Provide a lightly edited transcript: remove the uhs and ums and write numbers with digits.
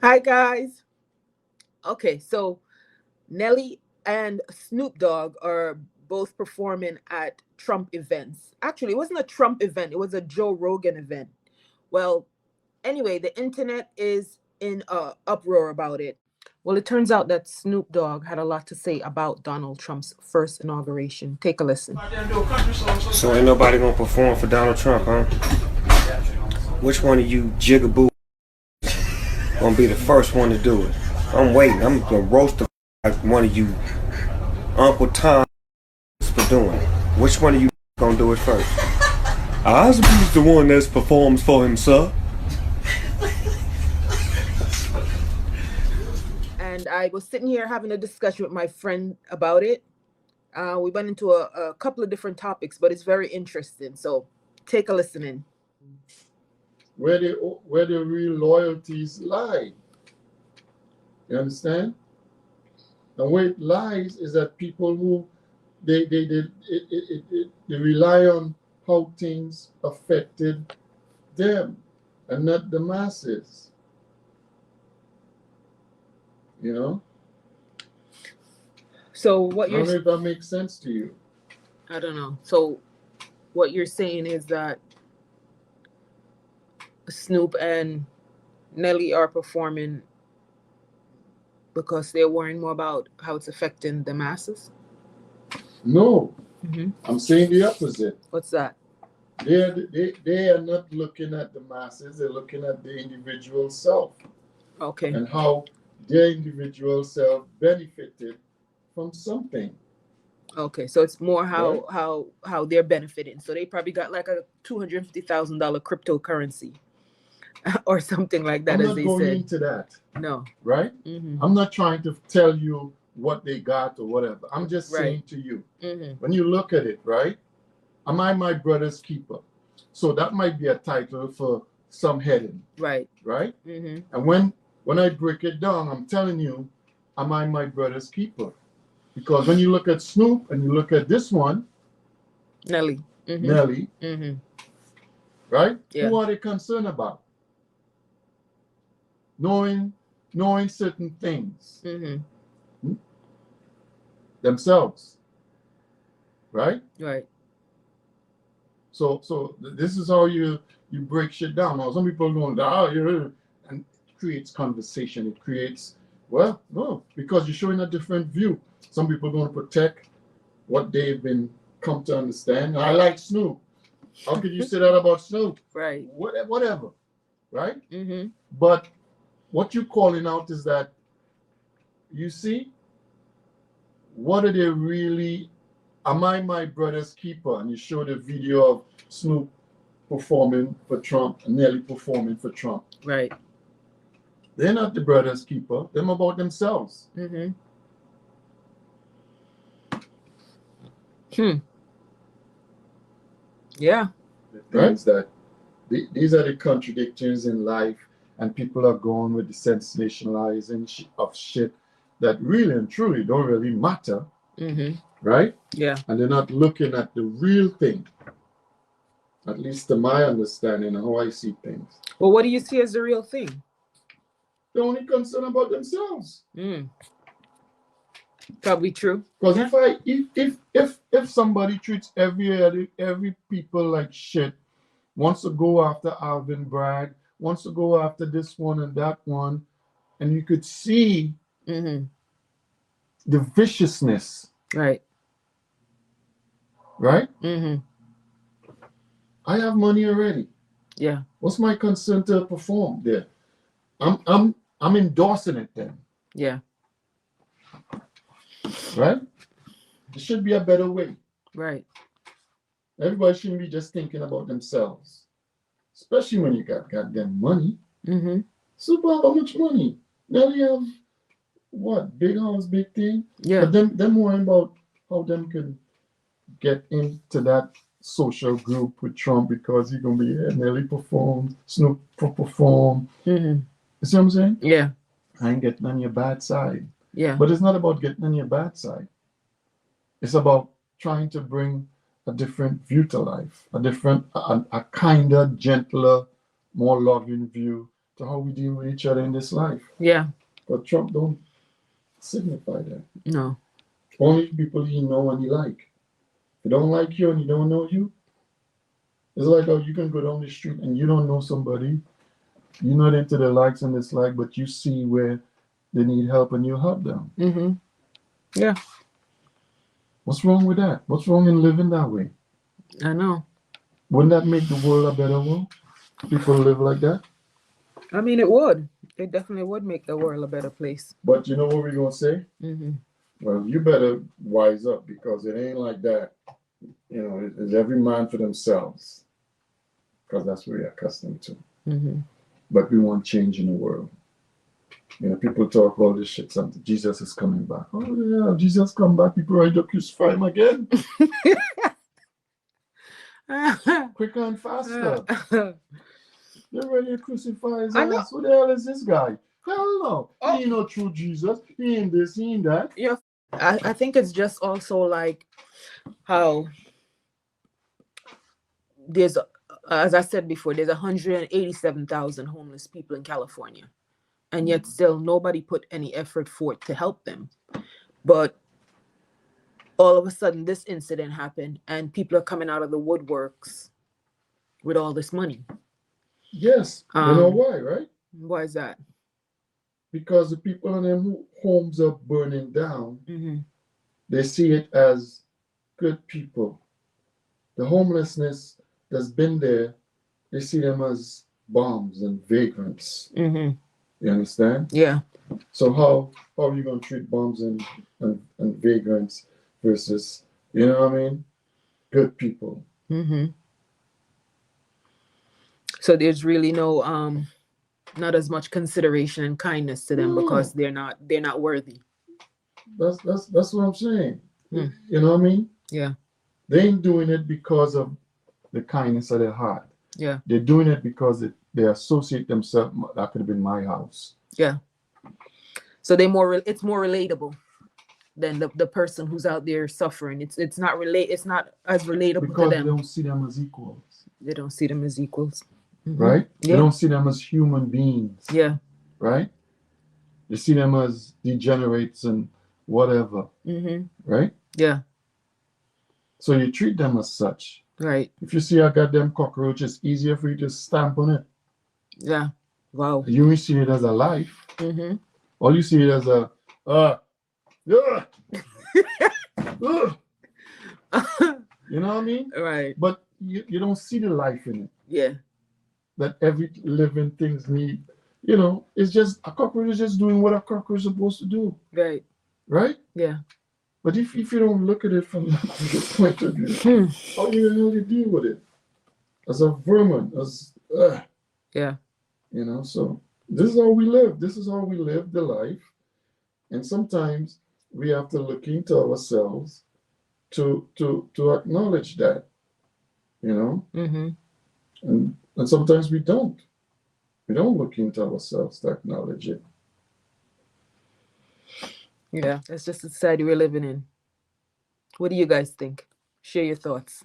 Hi guys. Okay, so Nelly and Snoop Dogg are both performing at Trump events. Actually, it wasn't a Trump event, it was a Joe Rogan event. Well, anyway, the internet is in a uproar about it. Well, it turns out that Snoop Dogg had a lot to say about Donald Trump's first inauguration. Take a listen. So ain't nobody gonna perform for Donald Trump, huh? Which one of you jigaboo gonna be the first one to do it? I'm waiting. I'm gonna roast the one of you Uncle Tom for doing it. Which one of you gonna do it first? I's the one that performs for himself. And I was sitting here having a discussion with my friend about it. We went into a couple of different topics, but it's very interesting. So take a listen in. Where the real loyalties lie. You understand? And where it lies is that people who they rely on how things affected them and not the masses. You know? So what I you're don't know if that makes sense to you. I don't know. So what you're saying is that Snoop and Nelly are performing because they're worrying more about how it's affecting the masses? No, I'm saying the opposite. What's that? They are not looking at the masses, they're looking at the individual self. Okay. And how their individual self benefited from something. Okay, so it's more how they're benefiting. So they probably got like a $250,000 cryptocurrency or something like that. I'm as not they going said. into that. No. Right? I'm not trying to tell you what they got or whatever. I'm just saying to you, when you look at it, right? Am I my brother's keeper? So that might be a title for some heading. Right. Right? And when I break it down, I'm telling you, am I my brother's keeper? Because when you look at Snoop and you look at this one, Nelly. Nelly, right? Yeah. Who are they concerned about? Knowing certain things themselves, right? Right. So this is how you break shit down. Now some people going, and it creates conversation. It creates, well, no, because you're showing a different view. Some people are going to protect what they've been come to understand. I like Snoop. How could you say that about Snoop? Right. Whatever, right? But what you're calling out is that, you see, what are they really? Am I my brother's keeper? And you show the video of Snoop performing for Trump and Nelly performing for Trump. Right. They're not the brother's keeper. They're about themselves. Yeah. Right? That these are the contradictions in life, and people are going with the sensationalizing of shit that really and truly don't really matter. Right? Yeah. And they're not looking at the real thing. At least to my understanding of how I see things. Well, what do you see as the real thing? They're only concerned about themselves. Probably true. Because if somebody treats every people like shit, wants to go after Alvin Bragg, wants to go after this one and that one, and you could see the viciousness. Right. Right? I have money already. Yeah. What's my concern to perform there? I'm endorsing it then. Yeah. Right? There should be a better way. Right. Everybody shouldn't be just thinking about themselves. Especially when you got goddamn money. Super, how much money? Now you have what? Big house, big thing? Yeah. But them worrying about how them can get into that social group with Trump because he's gonna be here. Nelly perform, Snoop perform. You see what I'm saying? Yeah. I ain't getting on your bad side. Yeah. But it's not about getting on your bad side. It's about trying to bring a different view to life, a kinder, gentler, more loving view to how we deal with each other in this life. Yeah. But Trump don't signify that. No. Only people he know and he like. If he don't like you and he don't know you, it's like how you can go down the street and you don't know somebody. You're not into the likes and dislike, but you see where they need help and you help them. Mm-hmm. Yeah. What's wrong with that? What's wrong in living that way? I know. Wouldn't that make the world a better world? People live like that? I mean, it would. It definitely would make the world a better place. But you know what we're going to say? Mm-hmm. Well, you better wise up because it ain't like that. You know, it's every man for themselves. Because that's what we're accustomed to. Mm-hmm. But we want change in the world. You know, people talk all this shit. Something Jesus is coming back. Oh yeah, Jesus come back. People ready to crucify him again. Quicker and faster. They're ready to crucify his ass. Who the hell is this guy? Hell no. He ain't no true Jesus. He ain't this. He ain't that. Yeah. I think it's just also like how there's, as I said before, there's 187,000 homeless people in California. And yet still nobody put any effort forth to help them. But all of a sudden this incident happened and people are coming out of the woodworks with all this money. Yes. You know why, right? Why is that? Because the people in them homes are burning down. Mm-hmm. They see it as good people. The homelessness that's been there, they see them as bombs and vagrants. Mm-hmm. You understand? Yeah. So how are you going to treat bombs and vagrants versus, you know what I mean, good people? Mm-hmm. So there's really no not as much consideration and kindness to them because they're not worthy. That's what I'm saying. You know what I mean? Yeah. They ain't doing it because of the kindness of their heart. Yeah. They're doing it because they associate themselves. That could have been my house. Yeah. So it's more relatable than the person who's out there suffering. It's not as relatable because to them. They don't see them as equals. They don't see them as equals. Mm-hmm. Right? Yeah. They don't see them as human beings. Yeah. Right? They see them as degenerates and whatever. Mm-hmm. Right? Yeah. So you treat them as such. Right. If you see a goddamn cockroach, it's easier for you to stamp on it. Yeah. Wow. You will see it as a life. Mm-hmm. All you see it as a you know what I mean? Right. But you don't see the life in it. Yeah. That every living things need. You know, it's just a cockroach is just doing what a cockroach is supposed to do. Right. Right? Yeah. But if you don't look at it from that point of view, how do you really deal with it? As a vermin, yeah. You know, so this is how we live. This is how we live the life. And sometimes we have to look into ourselves to acknowledge that. You know? Mm-hmm. And sometimes we don't. We don't look into ourselves to acknowledge it. Yeah, that's just the society we're living in. What do you guys think? Share your thoughts.